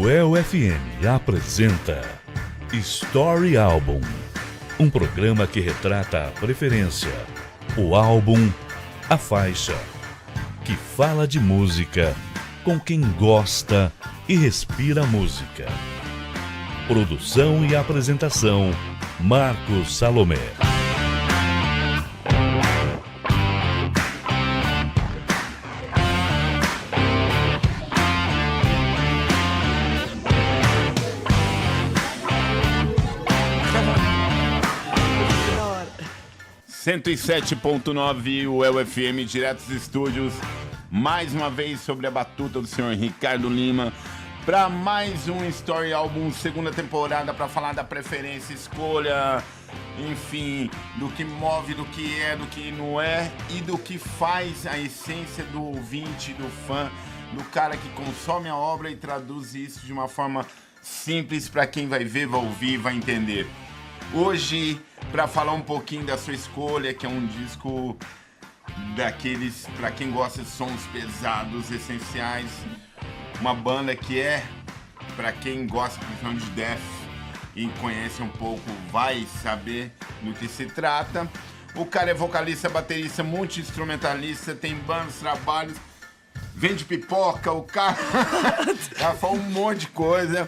UEL-FM apresenta Story Album, um programa que retrata a preferência, o álbum, a faixa, que fala de música com quem gosta e respira música. Produção e apresentação, Marcos Salomé. Cento e 107.9 UEL-FM, direto dos estúdios, mais uma vez sobre a batuta do senhor Ricardo Lima, para mais um Story Album, segunda temporada, para falar da preferência, escolha, enfim, do que move, do que é, do que não é e do que faz a essência do ouvinte, do fã, do cara que consome a obra e traduz isso de uma forma simples para quem vai ver, vai ouvir, vai entender. Hoje, para falar um pouquinho da sua escolha, que é um disco daqueles, para quem gosta de sons pesados, essenciais, uma banda que é, para quem gosta principalmente de death e conhece um pouco, vai saber do que se trata. O cara é vocalista, baterista, multi-instrumentalista, tem bandas, trabalhos, vende pipoca, o cara já fala um monte de coisa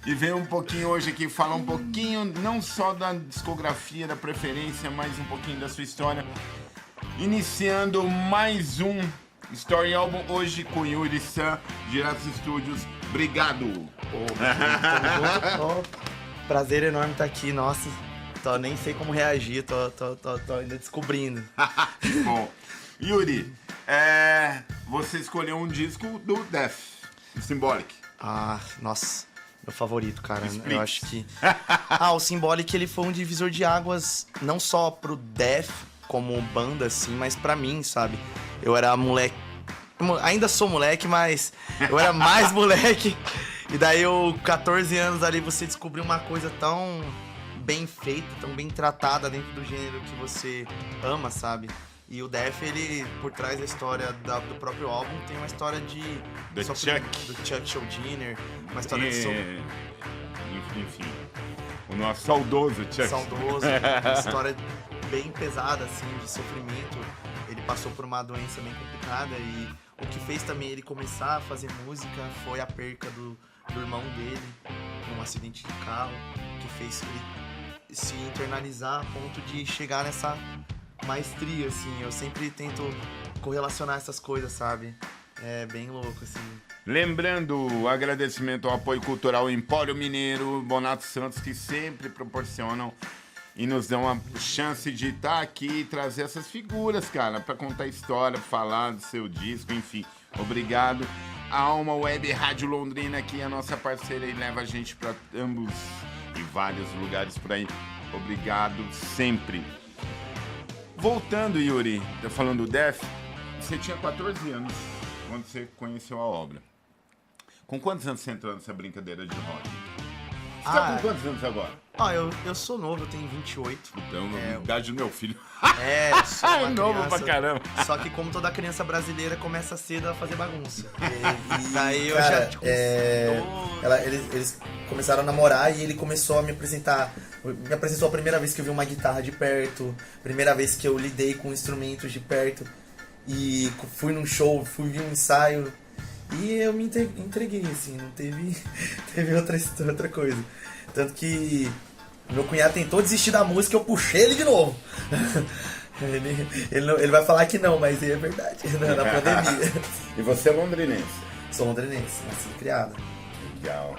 e vem um pouquinho hoje aqui falar um pouquinho não só da discografia, da preferência, mas um pouquinho da sua história. Iniciando mais um Story Album hoje com Yuri San, direto dos estúdios. Obrigado! Prazer enorme estar aqui, nossa. Nem sei como reagir, tô ainda descobrindo. Bom, Yuri, você escolheu um disco do Death, o Symbolic. Ah, nossa, meu favorito, cara. Explique. Eu acho que... o Symbolic, ele foi um divisor de águas, não só pro Death como banda, assim, mas pra mim, sabe? Eu era moleque, ainda sou moleque, mas eu era mais moleque. E daí, 14 anos ali, você descobriu uma coisa tão bem feita, tão bem tratada dentro do gênero que você ama, sabe? E o Death, ele, por trás da história do próprio álbum, tem uma história de... Do Chuck Schuldiner, uma história de... Enfim, o nosso saudoso Chuck. Saudoso, uma história bem pesada, assim, de sofrimento. Ele passou por uma doença bem complicada e o que fez também ele começar a fazer música foi a perca do irmão dele num acidente de carro, que fez ele se internalizar a ponto de chegar nessa maestria, assim. Eu sempre tento correlacionar essas coisas, sabe? É bem louco, assim. Lembrando o agradecimento ao apoio cultural Empório Mineiro, Bonato Santos, que sempre proporcionam e nos dão a chance de estar aqui e trazer essas figuras, cara, para contar história, falar do seu disco, enfim. Obrigado. A Alma Web Rádio Londrina, que é a nossa parceira e leva a gente para ambos e vários lugares por aí. Obrigado sempre. Voltando, Yuri, falando do Death, você tinha 14 anos quando você conheceu a obra. Com quantos anos você entrou nessa brincadeira de rock? Você tá com quantos anos agora? Eu sou novo, eu tenho 28. Então, a idade do meu filho. Eu sou uma novo criança, pra caramba. Só que como toda criança brasileira, começa cedo a fazer bagunça. E daí eu cara, já, tipo, eles começaram a namorar e ele começou a me apresentar. Me apresentou a primeira vez que eu vi uma guitarra de perto, primeira vez que eu lidei com instrumentos de perto. E fui num show, fui ver um ensaio. E eu me entreguei, assim, não teve outra coisa. Tanto que meu cunhado tentou desistir da música e eu puxei ele de novo. Ele vai falar que não, mas é verdade, na pandemia. E você é londrinense? Sou londrinense, nasci e criado. Legal.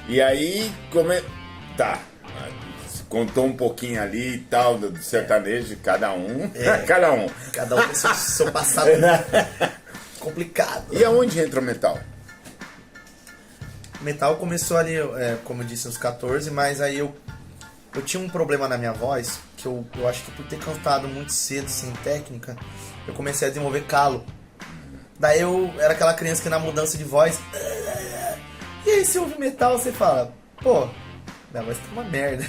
E aí, tá, contou um pouquinho ali e tal, do sertanejo, cada um. Cada um tem seu passado complicado. E aonde entra o metal? Metal começou ali, como eu disse, uns 14, mas aí eu tinha um problema na minha voz, que eu acho que por ter cantado muito cedo, sem técnica, eu comecei a desenvolver calo. Daí eu era aquela criança que na mudança de voz... E aí você ouve metal, você fala, pô, minha voz tá uma merda.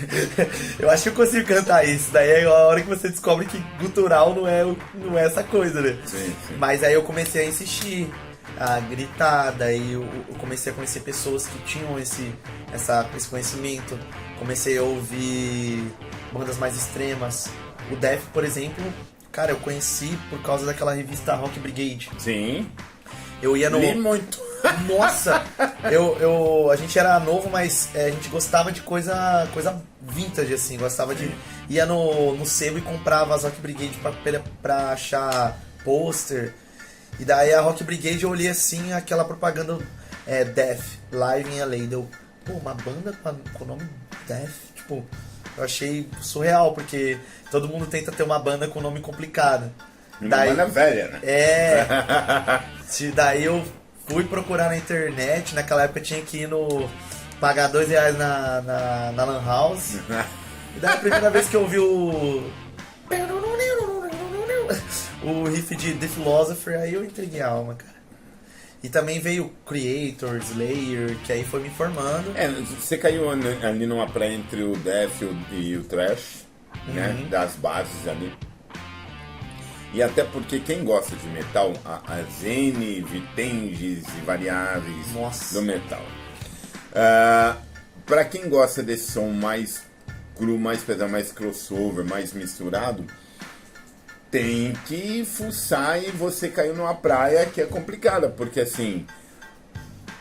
Eu acho que eu consigo cantar isso. Daí é a hora que você descobre que gutural não é essa coisa, né? Sim. Mas aí eu comecei a insistir. a gritar, daí eu comecei a conhecer pessoas que tinham esse conhecimento, comecei a ouvir bandas mais extremas. O Def, por exemplo, cara, eu conheci por causa daquela revista Rock Brigade. Sim. Eu ia no... Li muito. Nossa! A gente era novo, mas a gente gostava de coisa vintage, assim. Gostava de... Ia no sebo e comprava as Rock Brigade pra achar pôster. E daí a Rock Brigade eu olhei assim, aquela propaganda Death, Live in LA. Deu, pô, uma banda com o nome Death? Tipo, eu achei surreal, porque todo mundo tenta ter uma banda com nome complicado. Uma banda velha, né? Daí eu fui procurar na internet, naquela época eu tinha que ir pagar R$2 na Lan House. E daí a primeira vez que eu ouvi o riff de The Philosopher, aí eu entreguei a alma, cara. E também veio Creator, Slayer, que aí foi me formando. Você caiu ali numa praia entre o Death e o Thrash, né? Das bases ali. E até porque quem gosta de metal, as N vertentes e variáveis do metal. Pra quem gosta desse som mais cru, mais pesado, mais crossover, mais misturado, tem que fuçar, e você caiu numa praia que é complicada, porque assim,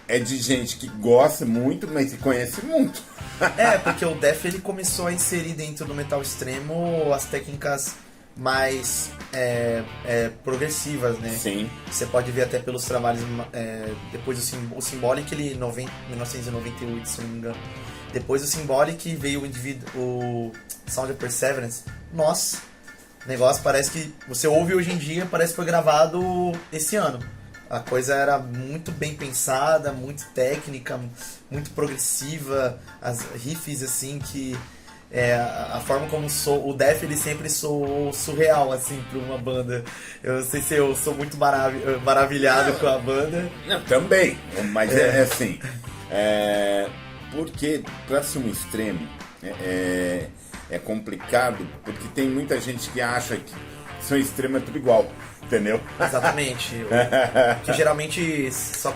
é de gente que gosta muito, mas que conhece muito. Porque o Def ele começou a inserir dentro do metal extremo as técnicas mais progressivas, né? Sim. Você pode ver até pelos trabalhos depois o Symbolic, ele 1998, se não me engano. Depois do Symbolic veio o Sound of Perseverance. Nossa, o negócio parece que você ouve hoje em dia, parece que foi gravado esse ano. A coisa era muito bem pensada, muito técnica, muito progressiva, as riffs assim que a forma como o Def ele sempre soou surreal assim para uma banda. Eu não sei se eu sou muito maravilhado com a banda. Não, também, mas assim, porque para ser um extremo é complicado, porque tem muita gente que acha que ser um extremo é tudo igual, entendeu? Exatamente. Que geralmente só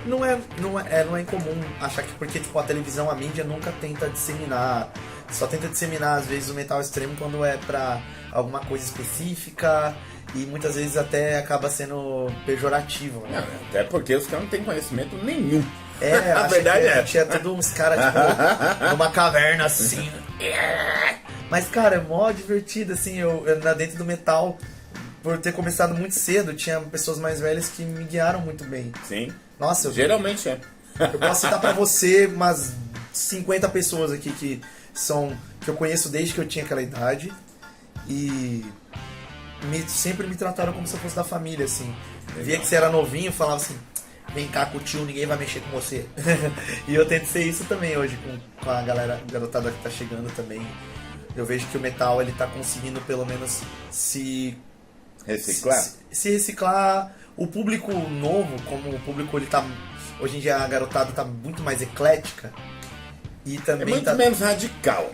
não é incomum achar que porque tipo, a televisão, a mídia nunca tenta disseminar, só tenta disseminar às vezes o metal extremo quando é pra alguma coisa específica, e muitas vezes até acaba sendo pejorativo, né? Não, até porque os caras não têm conhecimento nenhum. A verdade tinha todos uns caras tipo, numa caverna assim. Mas cara, é mó divertido assim, eu dentro do metal, por ter começado muito cedo, tinha pessoas mais velhas que me guiaram muito bem. Sim. Nossa, geralmente eu posso citar pra você umas 50 pessoas aqui que eu conheço desde que eu tinha aquela idade e sempre me trataram como se eu fosse da família, assim. Legal. Via que você era novinho, falava assim, vem cá com o tio, ninguém vai mexer com você. E eu tento ser isso também hoje com a garotada que tá chegando também. Eu vejo que o metal ele tá conseguindo pelo menos se reciclar. O público novo, como o público ele tá hoje em dia, a garotada tá muito mais eclética e também muito menos radical.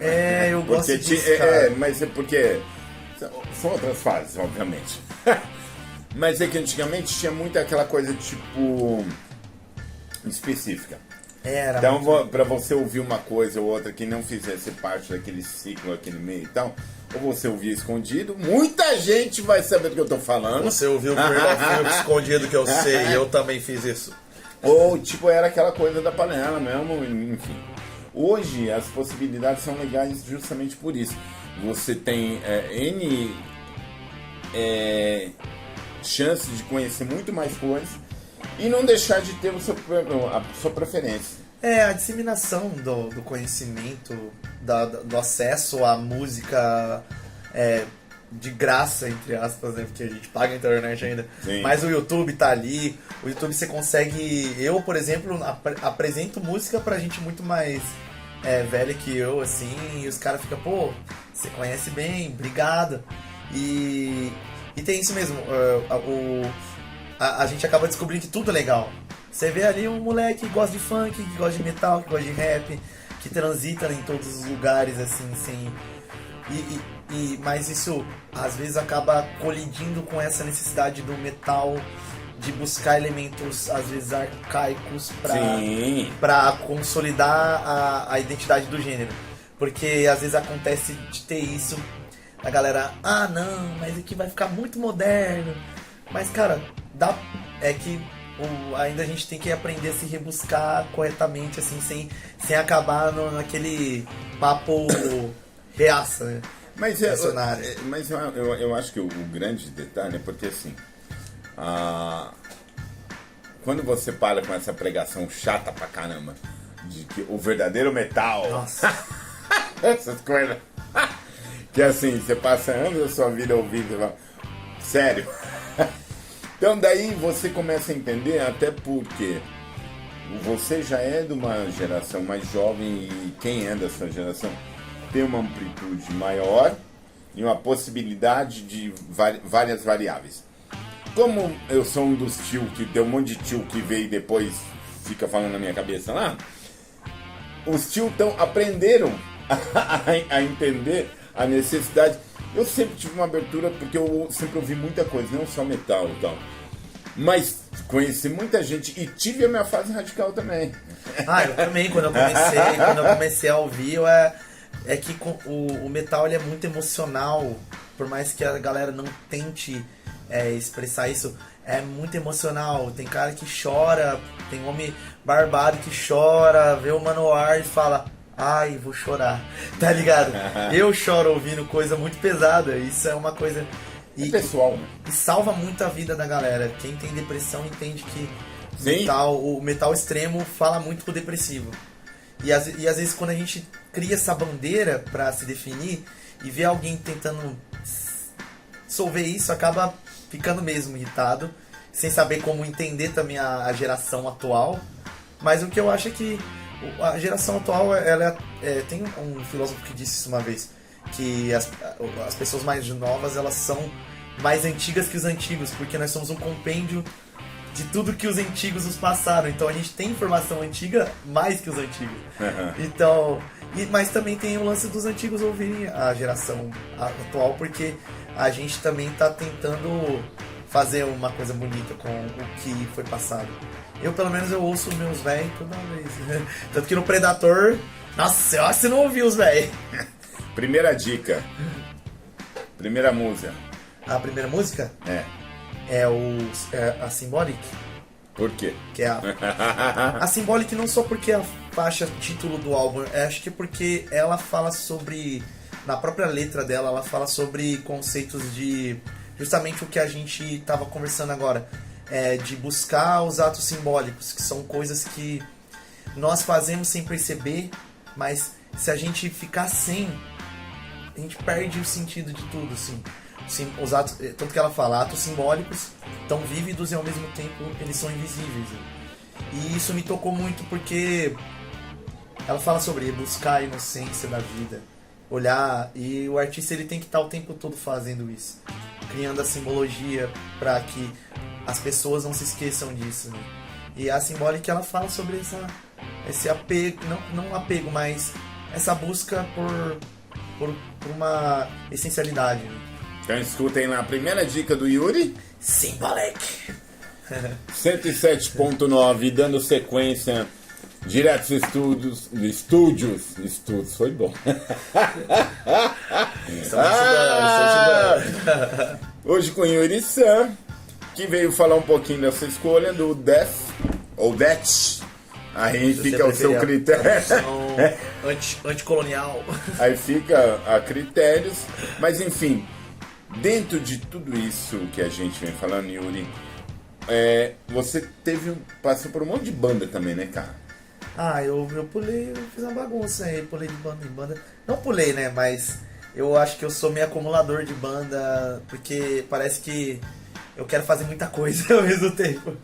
Eu gosto disso, cara. Mas é porque são outras fases, obviamente. Mas é que antigamente tinha muito aquela coisa tipo específica. Então, para você ouvir uma coisa ou outra que não fizesse parte daquele ciclo aqui no meio e tal, ou você ouvia escondido, muita gente vai saber do que eu tô falando. Você ouviu o escondido que eu sei, eu também fiz isso. Ou, tipo, era aquela coisa da panela mesmo, enfim. Hoje, as possibilidades são legais justamente por isso. Você tem N chances de conhecer muito mais coisas e não deixar de ter a sua preferência. A disseminação do conhecimento, do acesso à música de graça, entre aspas, né? Porque a gente paga a internet ainda. Sim. Mas o YouTube tá ali. O YouTube você consegue... Eu, por exemplo, apresento música pra gente muito mais velha que eu, assim. E os caras ficam, pô, você conhece bem, obrigado. E tem isso mesmo. A gente acaba descobrindo que tudo é legal. Você vê ali um moleque que gosta de funk, que gosta de metal, que gosta de rap, que transita em todos os lugares, assim, sem... Mas isso, às vezes, acaba colidindo com essa necessidade do metal de buscar elementos, às vezes, arcaicos Sim. pra consolidar a identidade do gênero. Porque às vezes acontece de ter isso, a galera, não, mas aqui vai ficar muito moderno. Mas, cara, é que ainda a gente tem que aprender a se rebuscar corretamente, assim, sem acabar naquele papo reaça, né? Mas, Reacionário. eu acho que o grande detalhe é porque assim, quando você para com essa pregação chata pra caramba de que o verdadeiro metal, Nossa. essas coisas, que assim, você passa anos da sua vida ouvindo, sério. Então daí você começa a entender, até porque você já é de uma geração mais jovem e quem é da sua geração tem uma amplitude maior e uma possibilidade de várias variáveis. Como eu sou um dos tio que deu um monte de tio que veio e depois fica falando na minha cabeça lá, os tio aprenderam a entender a necessidade. Eu sempre tive uma abertura porque eu sempre ouvi muita coisa, não só metal e tal. Mas conheci muita gente e tive a minha fase radical também. Eu também, quando eu comecei a ouvir, é que o metal ele é muito emocional, por mais que a galera não tente expressar isso, é muito emocional. Tem cara que chora, tem homem barbado que chora, vê o Manowar e fala, ai, vou chorar, tá ligado? Eu choro ouvindo coisa muito pesada, isso é uma coisa... É pessoal, né? E salva muito a vida da galera. Quem tem depressão entende que Sim. o metal extremo fala muito pro depressivo. E às vezes quando a gente cria essa bandeira pra se definir e vê alguém tentando solver isso, acaba ficando mesmo irritado, sem saber como entender também a geração atual. Mas o que eu acho é que a geração atual, tem um filósofo que disse isso uma vez, que as pessoas mais novas, elas são mais antigas que os antigos, porque nós somos um compêndio de tudo que os antigos nos passaram. Então a gente tem informação antiga mais que os antigos. Então, mas também tem o lance dos antigos ouvirem a geração atual, porque a gente também tá tentando fazer uma coisa bonita com o que foi passado. Eu, pelo menos, eu ouço meus velhos toda vez. Tanto que no Predator, nossa, eu acho que você não ouviu os velhos. Primeira dica. Primeira música. A primeira música É. é a Symbolic. Por quê? Que é a Symbolic não só porque é a faixa título do álbum, acho que porque ela fala sobre, na própria letra dela, ela fala sobre conceitos de justamente o que a gente estava conversando agora, de buscar os atos simbólicos, que são coisas que nós fazemos sem perceber, mas se a gente ficar sem, a gente perde o sentido de tudo, assim. Os atos, tanto que ela fala, atos simbólicos tão vívidos e ao mesmo tempo eles são invisíveis. E isso me tocou muito porque ela fala sobre buscar a inocência da vida, olhar, e o artista ele tem que estar o tempo todo fazendo isso, criando a simbologia para que as pessoas não se esqueçam disso, né? E a Symbolic, ela fala sobre esse apego, não apego, mas essa busca por uma essencialidade, né? Então escutem lá a primeira dica do Yuri. Symbolic. 107.9, dando sequência direto dos estúdios, foi bom. Hoje com Yuri San, que veio falar um pouquinho dessa escolha do Death, ou Death. Aí fica o seu critério. Anticolonial. Aí fica a critérios, mas enfim, dentro de tudo isso que a gente vem falando, Yuri, você passou por um monte de banda também, né, cara? Eu pulei, eu fiz uma bagunça aí, pulei de banda em banda. Não pulei, né, mas eu acho que eu sou meio acumulador de banda, porque parece que eu quero fazer muita coisa ao mesmo tempo.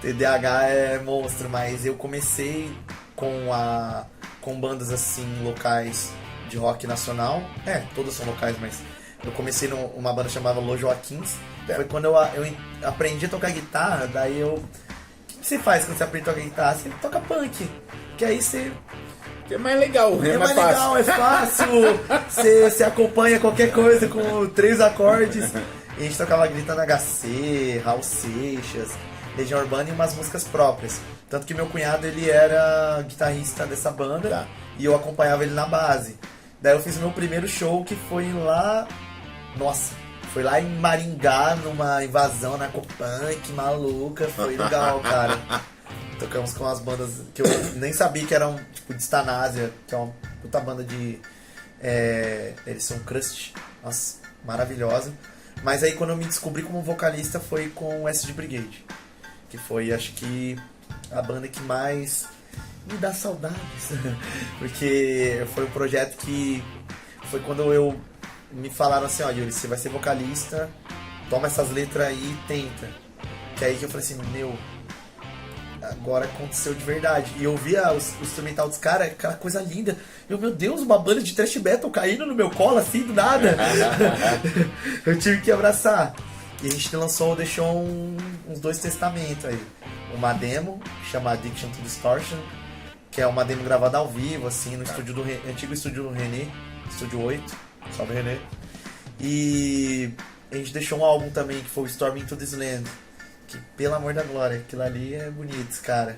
TDAH é monstro, mas eu comecei com bandas assim, locais de rock nacional. Todas são locais, mas eu comecei numa banda chamada Los Joaquins. Foi quando eu aprendi a tocar guitarra, daí eu... O que você faz quando você aprende a tocar guitarra? Você toca punk, que aí você... É mais legal, é mais legal, é fácil. Você acompanha qualquer coisa com 3 acordes. E a gente tocava Gritando HC, Raul Seixas, Legião Urbana e umas músicas próprias. Tanto que meu cunhado, ele era guitarrista dessa banda, Tá. e eu acompanhava ele na base. Daí eu fiz o meu primeiro show, que foi lá... Nossa, foi lá em Maringá, numa invasão narcopunk maluca. Foi legal, cara. Tocamos com umas bandas que eu nem sabia que eram, tipo, de Stanásia, que é uma puta banda de... eles são crust. Nossa, maravilhosa. Mas aí quando eu me descobri como vocalista foi com o SD Brigade. Que foi, acho que, a banda que mais me dá saudades. Porque foi um projeto que... Foi quando me falaram assim, ó, Yuri, você vai ser vocalista, toma essas letras aí e tenta. Que aí que eu falei assim, meu, agora aconteceu de verdade. E eu via o instrumental dos caras, aquela coisa linda. Meu Deus, uma banda de thrash metal caindo no meu colo assim, do nada. Eu tive que abraçar. E a gente deixou uns 2 testamentos aí. Uma demo, chama Addiction to Distortion, que é uma demo gravada ao vivo, assim, no estúdio antigo estúdio do René, estúdio 8, salve René. E a gente deixou um álbum também, que foi o Storm Into This Land, que, pelo amor da glória, aquilo ali é bonito, cara.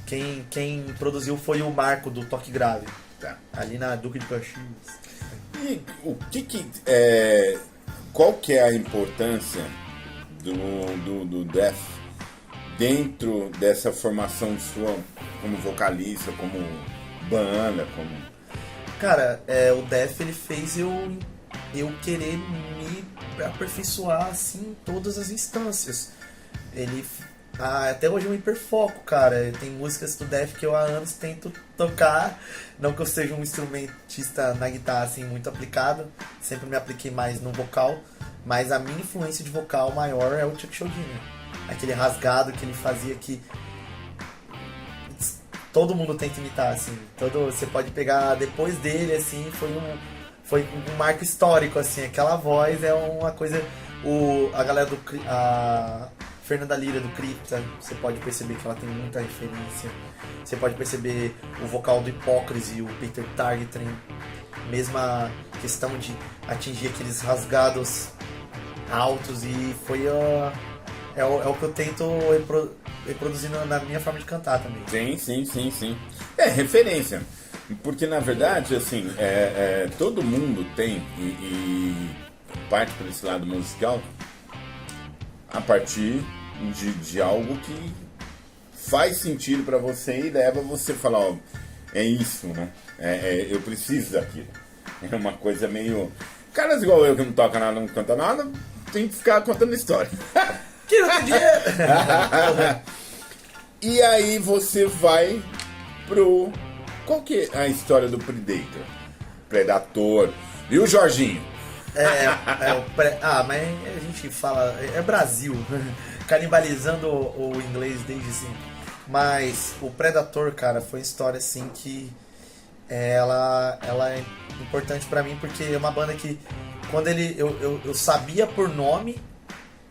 Quem produziu foi o Marco, do Toque Grave, Tá. ali na Duque de Caxias. E o qual que é a importância do Death dentro dessa formação sua como vocalista, como banda, como... Cara, o Def, ele fez eu querer me aperfeiçoar, assim, em todas as instâncias. Até hoje eu me hiperfoco, cara. Tem músicas do Def que eu há anos tento tocar. Não que eu seja um instrumentista na guitarra, assim, muito aplicado. Sempre me apliquei mais no vocal. Mas a minha influência de vocal maior é o Chuck Schuldiner. Aquele rasgado que ele fazia que todo mundo tenta imitar, assim. Você pode pegar depois dele, assim, foi um marco histórico, assim. Aquela voz é uma coisa... A galera a Fernanda Lira do Crypta, você pode perceber que ela tem muita referência. Você pode perceber o vocal do Hypocrisy, o Peter Targetry. Mesma questão de atingir aqueles rasgados altos, e foi o que eu tento reproduzir na minha forma de cantar também. Sim. É referência. Porque, na verdade, assim, todo mundo tem, e parte por esse lado musical, a partir de algo que faz sentido pra você e leva você a falar, ó, é isso, né? Eu preciso daquilo. É uma coisa meio... Caras igual eu que não toca nada, não canta nada, tem que ficar contando história. Que não tem dinheiro! E aí você vai pro... Qual que é a história do Predator? Predator. Viu, Jorginho? Mas a gente fala... É Brasil. Canibalizando o inglês desde sempre. Mas o Predator, cara, foi uma história assim que... Ela é importante pra mim, porque é uma banda que... Quando eu sabia por nome...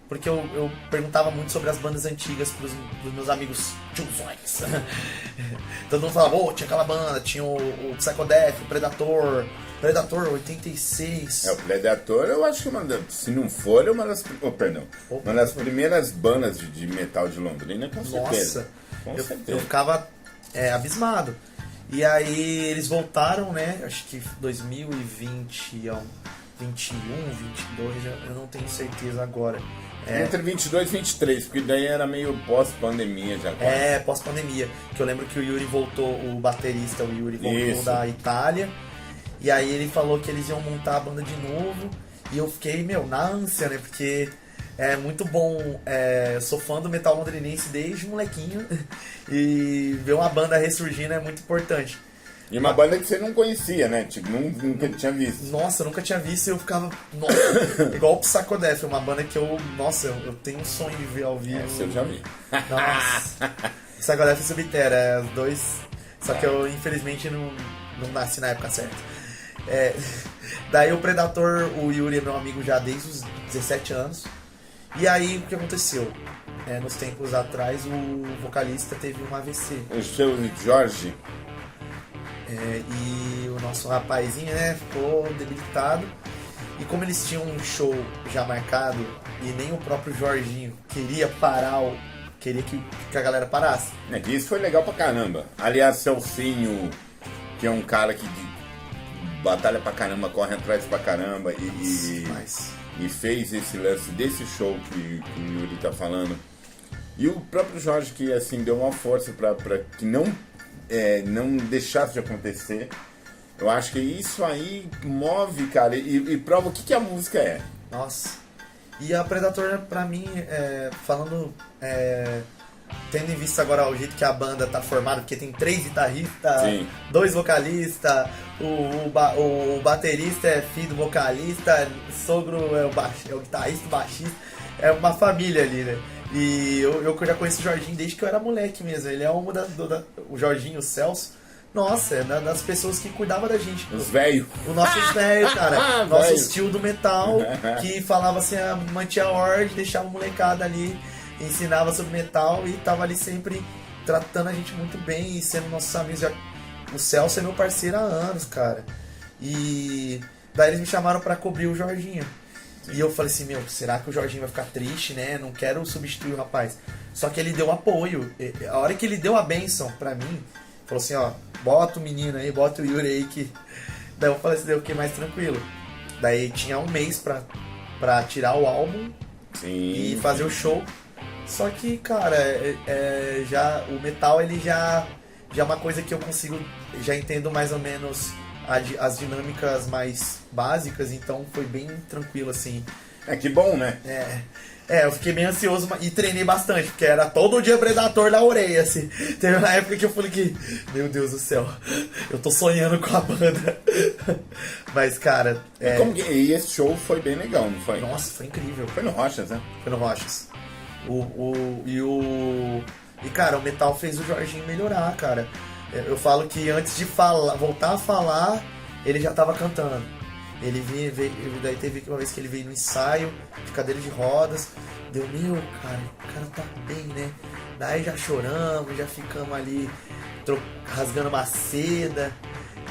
Porque eu perguntava muito sobre as bandas antigas pros meus amigos tiozões. Todo mundo falava, tinha aquela banda, tinha o Psychodeath, o Predator 86. O Predator, eu acho que se não for, é uma das... uma das primeiras bandas de metal de Londrina, com certeza. Nossa, eu ficava abismado. E aí eles voltaram, né, acho que 2020, 21, 22, eu não tenho certeza agora. Entre 22 e 23, porque daí era meio pós-pandemia já. Pós-pandemia. Que eu lembro que o Yuri voltou, o baterista, o Yuri voltou Isso. da Itália. E aí ele falou que eles iam montar a banda de novo. E eu fiquei, na ânsia, né? Porque é muito bom. Eu sou fã do metal londrinense desde molequinho. E ver uma banda ressurgindo é muito importante. E uma banda que você não conhecia, né? Tipo, nunca tinha visto. Nossa, eu nunca tinha visto e eu ficava... Nossa, igual o Psychodeath, uma banda que eu tenho um sonho de ver ao vivo. Essa eu já vi. Nossa. Psychodeath e Subterra, os dois... Só que eu, infelizmente, não nasci na época certa. Daí o Predator, o Yuri é meu amigo já desde os 17 anos. E aí, o que aconteceu? Nos tempos atrás, o vocalista teve um AVC. O seu Jorge... E o nosso rapazinho, né, ficou debilitado. E como eles tinham um show já marcado e nem o próprio Jorginho queria queria que a galera parasse. Isso foi legal pra caramba. Aliás, Celcinho, que é um cara que batalha pra caramba, corre atrás pra caramba e fez esse lance desse show que o Yuri tá falando. E o próprio Jorge, que assim deu uma força pra que não deixasse de acontecer. Eu acho que isso aí move, cara, e prova o que a música é. Nossa. E a Predator, pra mim, tendo em vista agora o jeito que a banda tá formada, porque tem 3 guitarristas, Sim. 2 vocalistas, o baterista é filho do vocalista, sogro é o guitarrista, o baixista, é uma família ali, né? E eu já conheço o Jorginho desde que eu era moleque mesmo. Ele é o Jorginho, o Celso. Nossa, é das pessoas que cuidavam da gente. Os velhos. Os nossos velhos, cara. Nossos Velho. tio do metal, que falava assim, mantinha a ordem, deixava a molecada ali, ensinava sobre metal e tava ali sempre tratando a gente muito bem e sendo nossos amigos. O Celso é meu parceiro há anos, cara. E daí eles me chamaram pra cobrir o Jorginho. E eu falei assim, será que o Jorginho vai ficar triste, né? Não quero substituir o rapaz. Só que ele deu apoio. A hora que ele deu a bênção pra mim, falou assim, bota o menino aí, bota o Yuri aí que... Daí eu falei assim, eu fiquei mais tranquilo. Daí tinha um mês pra tirar o álbum. Sim. E fazer o show. Só que, cara, já o metal ele já é uma coisa que eu consigo, já entendo mais ou menos as dinâmicas mais básicas, então foi bem tranquilo, assim. Que bom, né? Eu fiquei bem ansioso e treinei bastante, porque era todo dia Predator na orelha, assim. Teve uma época que eu falei que, meu Deus do céu, eu tô sonhando com a banda. Mas, cara... E esse show foi bem legal, não foi? Nossa, foi incrível. Foi no Rochas, né? Foi no Rochas. E, cara, o metal fez o Jorginho melhorar, cara. Eu falo que antes de voltar a falar, ele já tava cantando. Daí teve uma vez que ele veio no ensaio de cadeira de rodas. Deu, cara, o cara tá bem, né? Daí já choramos, já ficamos ali rasgando uma seda.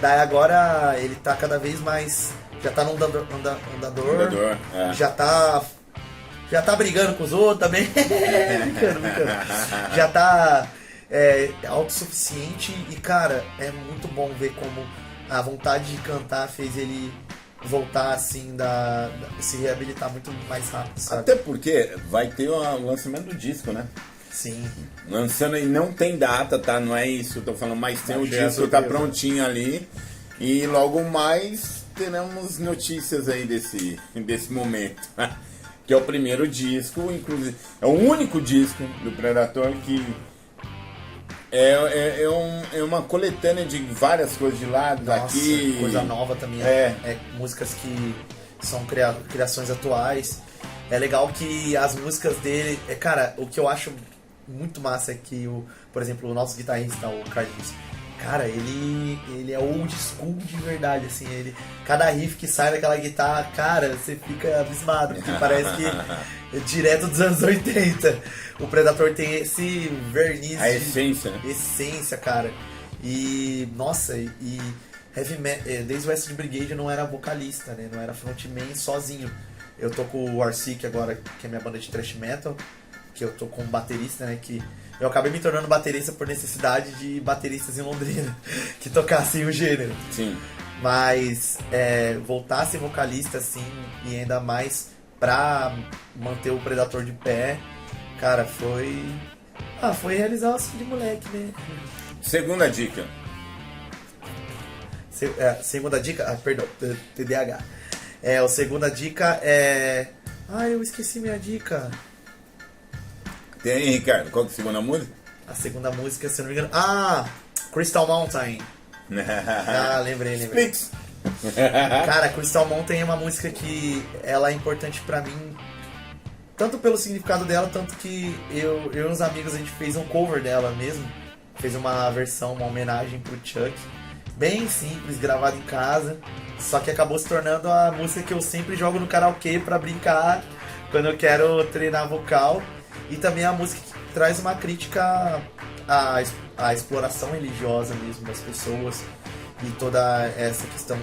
Daí agora ele tá cada vez mais... Já tá no andador. Já tá brigando com os outros também. brincando. Já tá autossuficiente e, cara, é muito bom ver como a vontade de cantar fez ele voltar, assim, se reabilitar muito mais rápido, sabe? Até porque vai ter o lançamento do disco, né? Sim. Lançando aí, não tem data, tá? Não é isso, eu tô falando, mas tem o disco, tá prontinho ali. E logo mais teremos notícias aí desse momento. Que é o primeiro disco, inclusive. É o único disco do Predator que é uma coletânea de várias coisas de lá, daqui. Coisa nova também. Músicas que são criações atuais. É legal que as músicas dele... cara, o que eu acho muito massa é que, por exemplo, o nosso guitarrista, o Carlinhos, cara, ele é old school de verdade, assim, cada riff que sai daquela guitarra, cara, você fica abismado, porque parece que é direto dos anos 80. O Predator tem esse verniz a essência, né? Essência, cara. E, nossa, Heavy Metal, desde o Acid Brigade eu não era vocalista, né, não era frontman sozinho. Eu tô com o Warsick agora, que é minha banda de thrash metal, que eu tô como baterista, né, que eu acabei me tornando baterista por necessidade de bateristas em Londrina que tocassem o gênero. Sim. Mas voltar a ser vocalista, assim, e ainda mais pra manter o Predator de pé, cara, foi realizar o sonho de moleque, né? Segunda dica. Segunda dica? Perdão, TDAH. A segunda dica é... eu esqueci minha dica. Tem aí, Ricardo, qual que é a segunda música? A segunda música, se eu não me engano... Crystal Mountain. Lembrei. Splits. Cara, Crystal Mountain é uma música que ela é importante pra mim, tanto pelo significado dela, tanto que eu e uns amigos, a gente fez um cover dela mesmo. Fez uma versão, uma homenagem pro Chuck. Bem simples, gravado em casa. Só que acabou se tornando a música que eu sempre jogo no karaokê pra brincar quando eu quero treinar vocal. E também a música que traz uma crítica à exploração religiosa mesmo das pessoas. E toda essa questão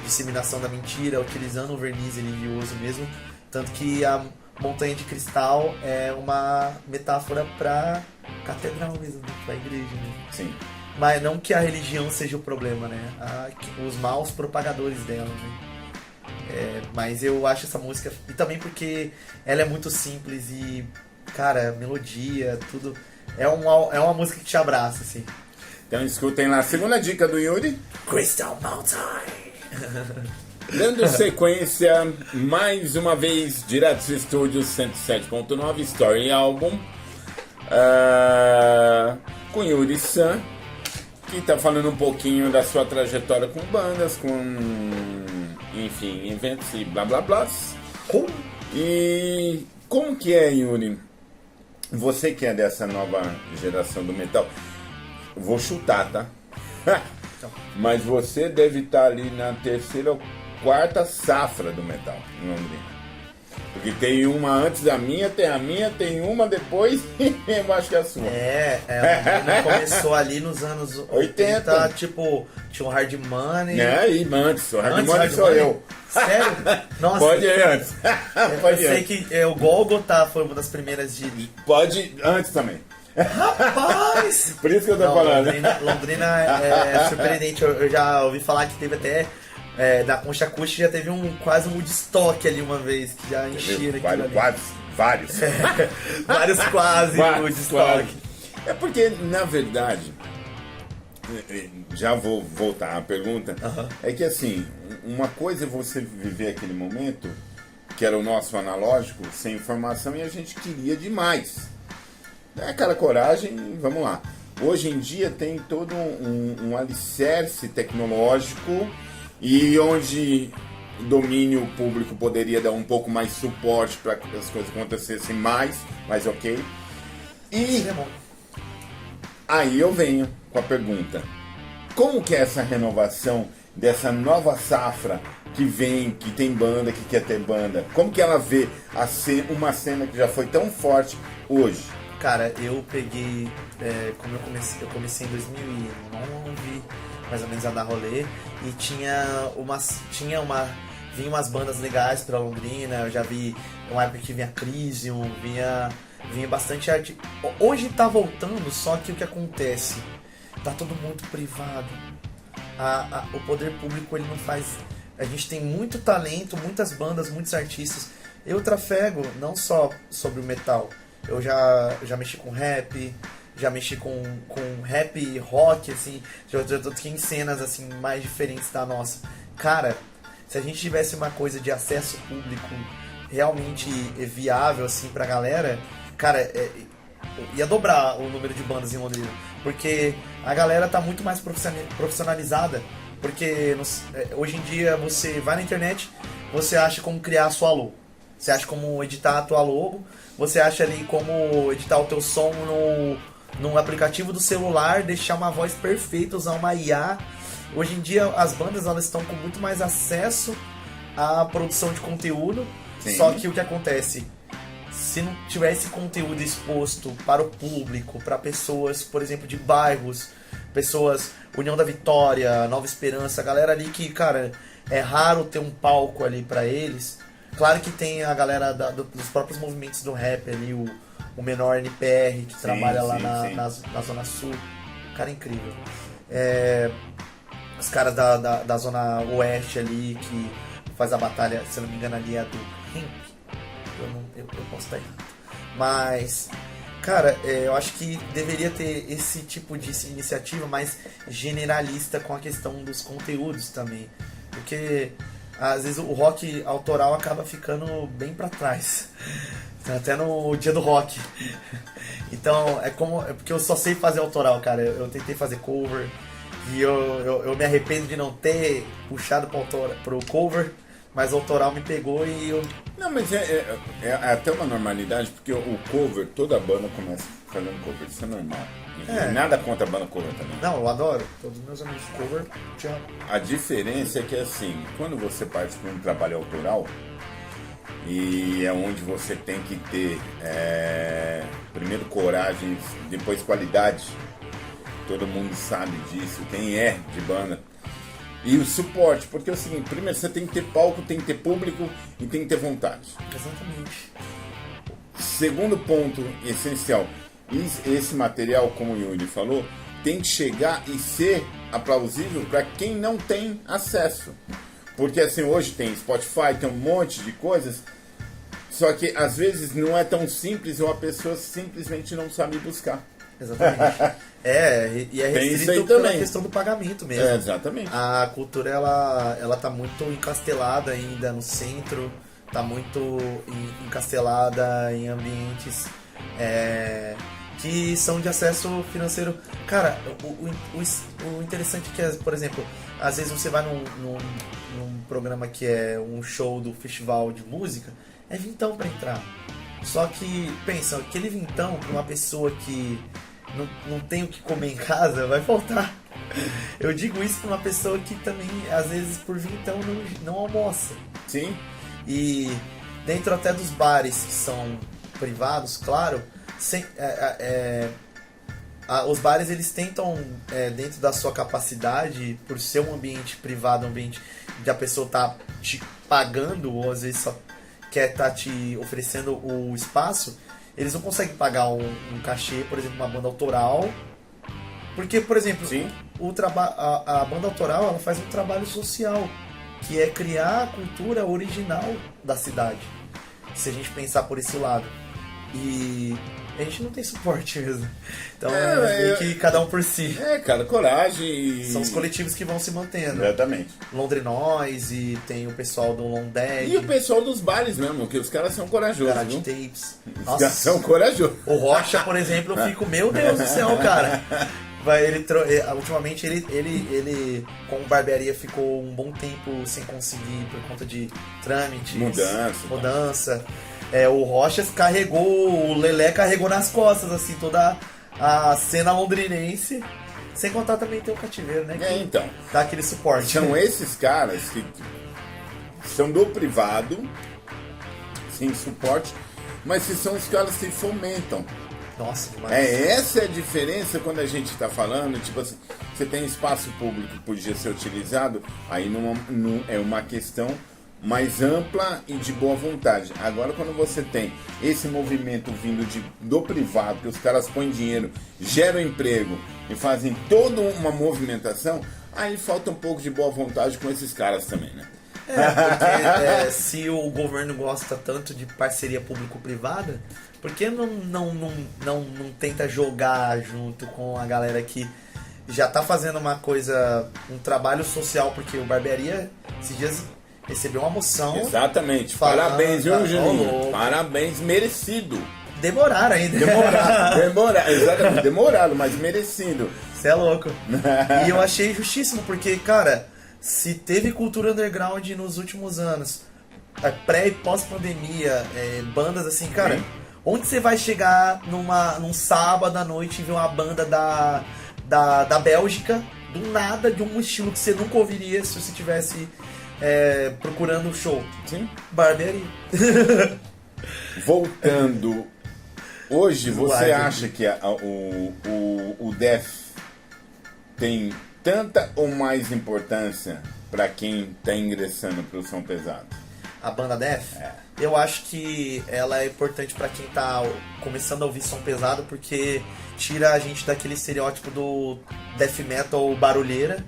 disseminação da mentira, utilizando o verniz religioso mesmo. Tanto que a montanha de cristal é uma metáfora pra catedral mesmo, né? Pra igreja, né? Sim. Mas não que a religião seja o problema, né? Os maus propagadores dela, né? Mas eu acho essa música... E também porque ela é muito simples e, cara, melodia, tudo... É uma música que te abraça, assim. Então escutem lá. Segunda dica do Yuri. Crystal Mountain. Dando sequência, mais uma vez, direto dos estúdios 107.9, Story Album. Com Yuri San, que tá falando um pouquinho da sua trajetória com bandas, com, enfim, eventos e blá blá blá. E como que é, Yuri? Você que é dessa nova geração do metal, vou chutar, tá? Mas você deve estar ali na terceira ou quarta safra do metal em Londrina. Porque tem uma antes da minha, tem uma depois e eu acho que é a sua. Londrina começou ali nos anos 80, tipo, tinha o Hard Money. E antes, o Hard Money sou eu. Sério? Nossa. Pode ir antes. Eu sei que o Golgotha foi uma das primeiras de... Pode ir antes também. Rapaz! Por isso que eu tô falando. Londrina é surpreendente. Eu já ouvi falar que teve até... da Concha Acústica já teve quase um Woodstock ali uma vez, que já encheram aquilo ali. Vários. Vários quase Woodstock. É porque, na verdade, já vou voltar à pergunta, é que assim, uma coisa é você viver aquele momento, que era o nosso analógico, sem informação, e a gente queria demais. É aquela coragem, vamos lá. Hoje em dia tem todo um alicerce tecnológico e onde o domínio público poderia dar um pouco mais suporte para que as coisas acontecessem mais ok. E aí eu venho com a pergunta: como que é essa renovação dessa nova safra que vem, que tem banda, que quer ter banda? Como que ela vê uma cena que já foi tão forte hoje? Cara, eu peguei, como eu comecei em 2009, mais ou menos a dar rolê, e vinha umas bandas legais pra Londrina. Eu já vi uma época que vinha Crisium, vinha bastante arte. Hoje tá voltando, só que o que acontece? Tá tudo muito privado. O poder público, ele não faz... A gente tem muito talento, muitas bandas, muitos artistas. Eu trafego não só sobre o metal. Eu já mexi com rap, já mexi com rap e rock, assim. Já toquei em cenas assim, mais diferentes da nossa. Cara, se a gente tivesse uma coisa de acesso público realmente viável, assim, pra galera, cara, ia dobrar o número de bandas em Londrina. Porque a galera tá muito mais profissionalizada. Porque hoje em dia você vai na internet, você acha como criar a sua logo. Você acha como editar a tua logo. Você acha ali como editar o teu som no aplicativo do celular, deixar uma voz perfeita, usar uma IA. Hoje em dia as bandas, elas estão com muito mais acesso à produção de conteúdo. Sim. Só que o que acontece? Se não tivesse conteúdo exposto para o público, para pessoas, por exemplo, de bairros, pessoas, União da Vitória, Nova Esperança, a galera ali que, cara, é raro ter um palco ali para eles. Claro que tem a galera dos próprios movimentos do rap ali, o Menor NPR, que trabalha lá na Zona Sul. Cara, incrível. Os caras da Zona Oeste ali, que faz a batalha, se eu não me engano, ali é a do Hemp. Eu posso estar errado. Mas, cara, eu acho que deveria ter esse tipo de iniciativa mais generalista com a questão dos conteúdos também. Porque às vezes o rock autoral acaba ficando bem pra trás. Até no dia do rock. Então, porque eu só sei fazer autoral, cara. Eu tentei fazer cover e eu me arrependo de não ter puxado pro cover, mas o autoral me pegou e eu... Não, mas é até uma normalidade, porque o cover, toda banda começa fazendo cover, isso é normal. Nada contra a banda cover também. Não, eu adoro. Todos os meus amigos cover, tchau. A diferença é que, assim, quando você participa de um trabalho autoral, e é onde você tem que ter primeiro coragem, depois qualidade, todo mundo sabe disso, quem é de banda, E o suporte, porque é o seguinte, primeiro você tem que ter palco, tem que ter público e tem que ter vontade. Exatamente. Segundo ponto essencial, esse material, como o Yuri falou, tem que chegar e ser aplausível para quem não tem acesso. Porque assim, hoje tem Spotify, tem um monte de coisas, só que às vezes não é tão simples ou a pessoa simplesmente não sabe buscar. Exatamente. E é Tem isso aí restrito pela também. questão do pagamento mesmo. Exatamente. A cultura, ela tá muito encastelada ainda no centro, tá muito encastelada em ambientes que são de acesso financeiro. Cara, o interessante é que, por exemplo, às vezes você vai num programa que é um show do festival de música, é vintão pra entrar. Só que, pensa, aquele vintão pra uma pessoa que não tem o que comer em casa, vai faltar. Eu digo isso pra uma pessoa que também, às vezes, por vintão não almoça. Sim. E dentro até dos bares que são privados, claro, os bares eles tentam, dentro da sua capacidade, por ser um ambiente privado, um ambiente que a pessoa tá te pagando, ou às vezes só quer tá te oferecendo o espaço, eles não conseguem pagar um cachê, por exemplo, uma banda autoral. Porque, por exemplo, a banda autoral ela faz um trabalho social, que é criar a cultura original da cidade. Se a gente pensar por esse lado. E a gente não tem suporte mesmo. Então é que cada um por si. Cara, coragem. São os coletivos que vão se mantendo. Exatamente. Londrinoise, tem o pessoal do Long Dead. E o pessoal dos bares mesmo, que os caras são corajosos. Garage viu? Tapes. Os caras são corajosos. O Rocha, por exemplo, eu fico, meu Deus do céu, cara. Ultimamente ele com barbearia ficou um bom tempo sem conseguir por conta de trâmites, mudança. O Rocha carregou, o Lelé carregou nas costas assim toda a cena londrinense, sem contar também ter o cativeiro, né? Que então dá aquele suporte. São esses caras que são do privado, sem suporte, mas que são os caras que fomentam. Nossa, demais. Essa é a diferença quando a gente está falando, tipo assim, você tem espaço público que podia ser utilizado, aí não é uma questão mais ampla e de boa vontade. Agora, quando você tem esse movimento vindo do privado, que os caras põem dinheiro, geram emprego e fazem toda uma movimentação, aí falta um pouco de boa vontade com esses caras também, né? Porque se o governo gosta tanto de parceria público-privada, por que não tenta jogar junto com a galera que já tá fazendo um trabalho social? Porque o Barbearia, esses dias, recebeu uma moção. Exatamente. Parabéns, viu, Juninho? Parabéns, merecido. Demoraram ainda. Exatamente, demorado, mas merecido. Você é louco. E eu achei justíssimo, porque, cara, se teve cultura underground nos últimos anos, pré e pós-pandemia, bandas assim, cara, onde você vai chegar num sábado à noite e ver uma banda da Bélgica, do nada, de um estilo que você nunca ouviria se você tivesse procurando um show? Sim. Barbearia. Voltando, hoje você acha que o Def tem tanta ou mais importância para quem está ingressando para o som pesado? A banda Def? Eu acho que ela é importante para quem tá começando a ouvir som pesado, porque tira a gente daquele estereótipo do death metal barulheira,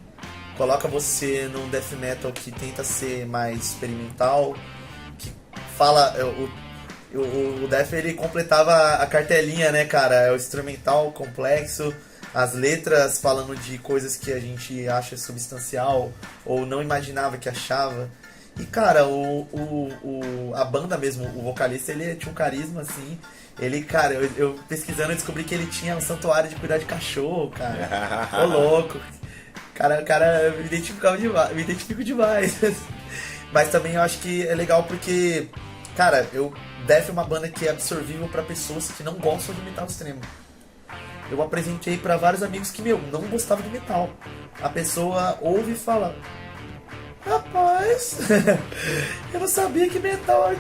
coloca você num death metal que tenta ser mais experimental, que fala... O Def, ele completava a cartelinha, né, cara? O instrumental complexo, as letras falando de coisas que a gente acha substancial ou não imaginava que achava. E, cara, a banda mesmo, o vocalista, ele tinha um carisma, assim. Ele, cara, eu pesquisando, eu descobri que ele tinha um santuário de cuidar de cachorro, cara. Ô, louco. Cara, eu me identifico demais. Mas também eu acho que é legal porque, cara, Def é uma banda que é absorvível pra pessoas que não gostam de metal extremo. Eu apresentei pra vários amigos que, não gostavam de metal. A pessoa ouve e fala: rapaz, eu não sabia que metal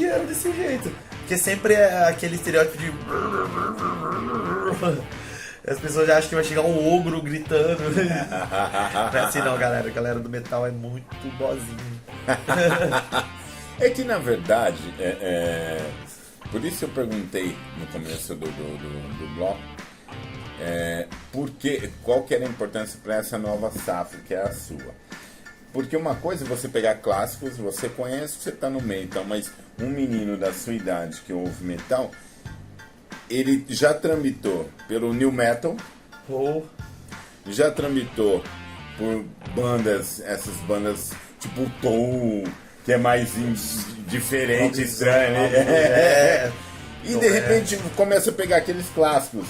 era desse jeito. Porque sempre é aquele estereótipo de... As pessoas já acham que vai chegar um ogro gritando. Não é assim não, galera. A galera do metal é muito boazinha. É que na verdade, por isso eu perguntei no começo do bloco, qual que era a importância para essa nova safra que é a sua. Porque uma coisa é você pegar clássicos, você conhece, você tá no meio, então, mas um menino da sua idade que ouve metal, ele já tramitou pelo new metal, já tramitou por essas bandas tipo o Tool, que é mais diferente, estranho, né? E de repente começa a pegar aqueles clássicos,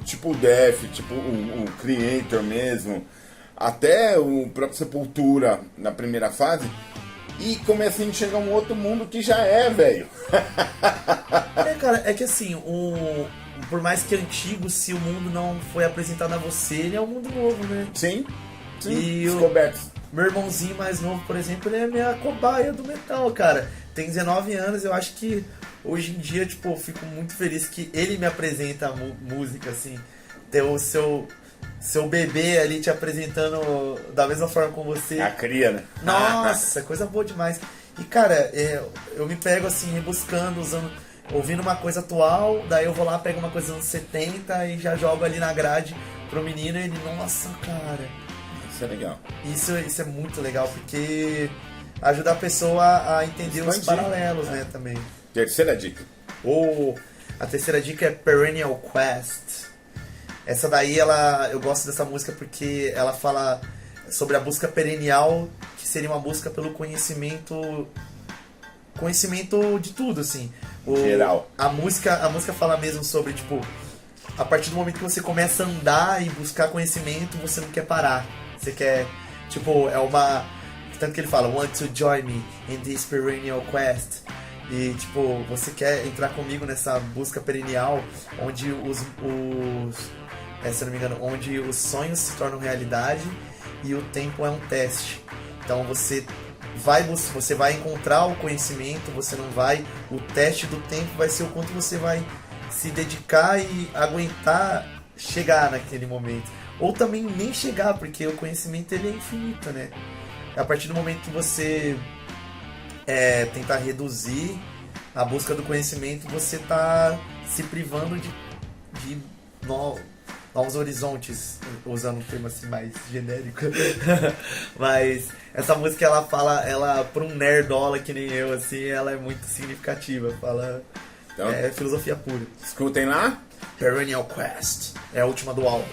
tipo o Death, tipo o Creator mesmo, até o próprio Sepultura na primeira fase, e começa a enxergar um outro mundo que já é, velho. Cara, é que assim, por mais que antigo, se o mundo não foi apresentado a você, ele é um mundo novo, né? Sim, E descobertos. Meu irmãozinho mais novo, por exemplo, ele é minha cobaia do metal, cara. Tem 19 anos, eu acho que hoje em dia, tipo, eu fico muito feliz que ele me apresenta a música, assim. Ter o seu bebê ali te apresentando da mesma forma como você. A cria, né? Nossa, coisa boa demais. E, cara, eu me pego, assim, rebuscando, ouvindo uma coisa atual, daí eu vou lá, pego uma coisa dos anos 70 e já jogo ali na grade pro menino e ele, nossa, cara. Isso é legal. Isso é muito legal, porque ajuda a pessoa a entender os Expandir, paralelos, né, também. Terceira dica. A terceira dica é Perennial Quest. Essa daí, eu gosto dessa música porque ela fala sobre a busca perennial, que seria uma busca pelo conhecimento de tudo, assim. Geral. A música fala mesmo sobre, tipo, a partir do momento que você começa a andar e buscar conhecimento, você não quer parar. Você quer, tipo, tanto que ele fala, want to join me in this perennial quest. E, tipo, você quer entrar comigo nessa busca perennial, onde se eu não me engano, onde os sonhos se tornam realidade e o tempo é um teste. Então você vai encontrar o conhecimento, o teste do tempo vai ser o quanto você vai se dedicar e aguentar chegar naquele momento. Ou também nem chegar, porque o conhecimento ele é infinito, né? A partir do momento que você tentar reduzir a busca do conhecimento, você tá se privando de novos horizontes, usando um termo assim mais genérico. Mas essa música, ela pra um nerdola que nem eu, assim, ela é muito significativa. Então, é filosofia pura. Escutem lá. Perennial Quest é a última do álbum.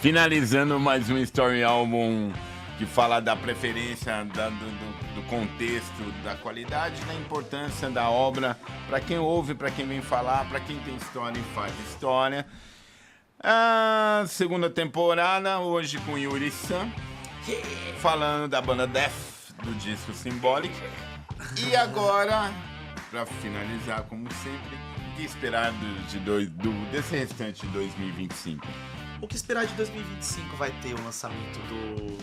Finalizando mais um Story Album que fala da preferência, do contexto, da qualidade, da importância da obra para quem ouve, para quem vem falar, para quem tem história e faz história. A segunda temporada, hoje com Yuri San, falando da banda Death, do disco Symbolic. E agora, para finalizar, como sempre, o que esperar desse restante de 2025? O que esperar de 2025 vai ter o lançamento do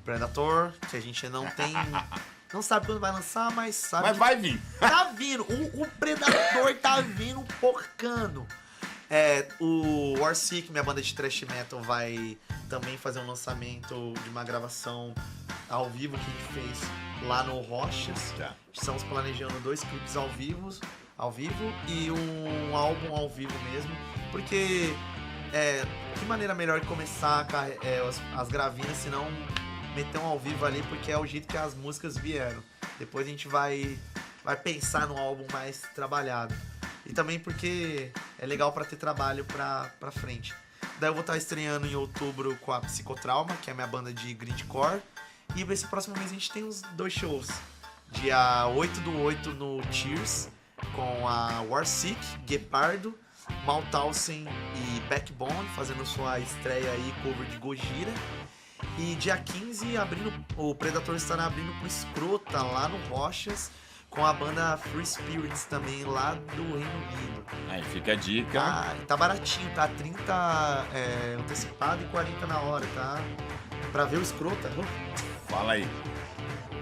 Predator, que a gente não sabe quando vai lançar, mas sabe. Mas vai vir. Tá vindo. O Predator tá vindo porcando. O Warseek, minha banda de thrash metal, vai também fazer um lançamento de uma gravação ao vivo que a gente fez lá no Rochas. Já. Estamos planejando 2 clipes ao vivo e um álbum ao vivo mesmo, porque que maneira melhor de começar as gravinhas se não meter um ao vivo ali, porque é o jeito que as músicas vieram. Depois a gente vai pensar no álbum mais trabalhado. E também porque é legal pra ter trabalho pra frente. Daí eu vou estar estreando em outubro com a Psicotrauma, que é a minha banda de grindcore. E esse próximo mês a gente tem os 2 shows. Dia 8/8 no Tears, com a Warseek, Guepardo, Mauthausen e Backbone, fazendo sua estreia aí, cover de Gojira. E dia 15, o Predator estará abrindo pro Escrota, lá no Rochas, com a banda Free Spirits também, lá do Reino Unido. Aí fica a dica. Tá baratinho, tá 30 antecipado e 40 na hora, tá? Pra ver o Escrota. Fala aí.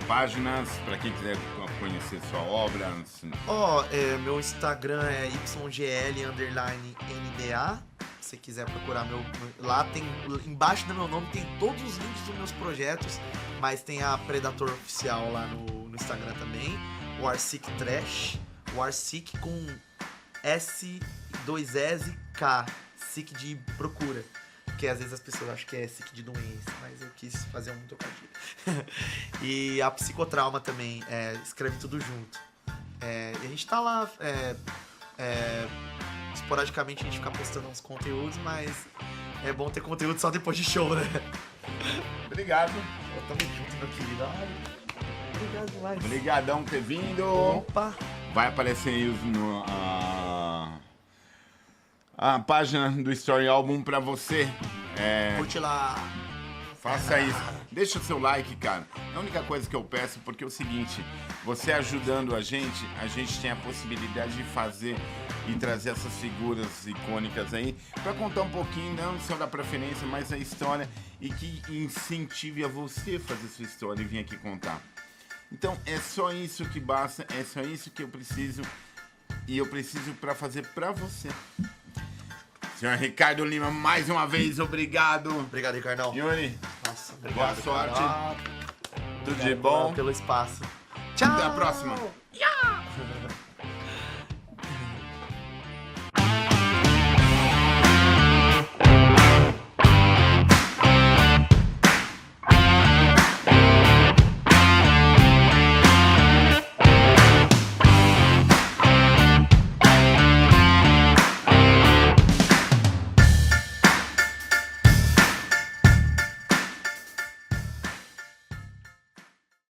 páginas para quem quiser conhecer sua obra. Meu Instagram é YGL_NDA. Se você quiser procurar lá tem embaixo do meu nome tem todos os links dos meus projetos, mas tem a Predator Oficial lá no Instagram também, o Arsic Trash, o Arsic com S, 2 S e K, Sick de procura, porque às vezes as pessoas acham que é Sick de doença, mas eu quis fazer um trocadilho. E a Psicotrauma também, escreve tudo junto. E a gente tá lá, esporadicamente a gente fica postando uns conteúdos, mas é bom ter conteúdo só depois de show, né? Obrigado. Tamo junto, meu querido. Obrigado demais. Obrigadão por ter vindo. Opa! Vai aparecer aí a página do Story Album pra você. Curte lá. Faça isso. Deixa o seu like, cara. É a única coisa que eu peço, porque é o seguinte, você ajudando a gente tem a possibilidade de fazer e trazer essas figuras icônicas aí pra contar um pouquinho, não só da preferência, mas a história e que incentive a você a fazer sua história e vir aqui contar. Então é só isso que basta, é só isso que eu preciso e eu preciso pra fazer pra você. Senhor Ricardo Lima, mais uma vez, obrigado. Obrigado, Ricardão. Yuri, Nossa, obrigado. boa sorte. Cara. Tudo de bom. Pelo espaço. Tchau. Até a próxima.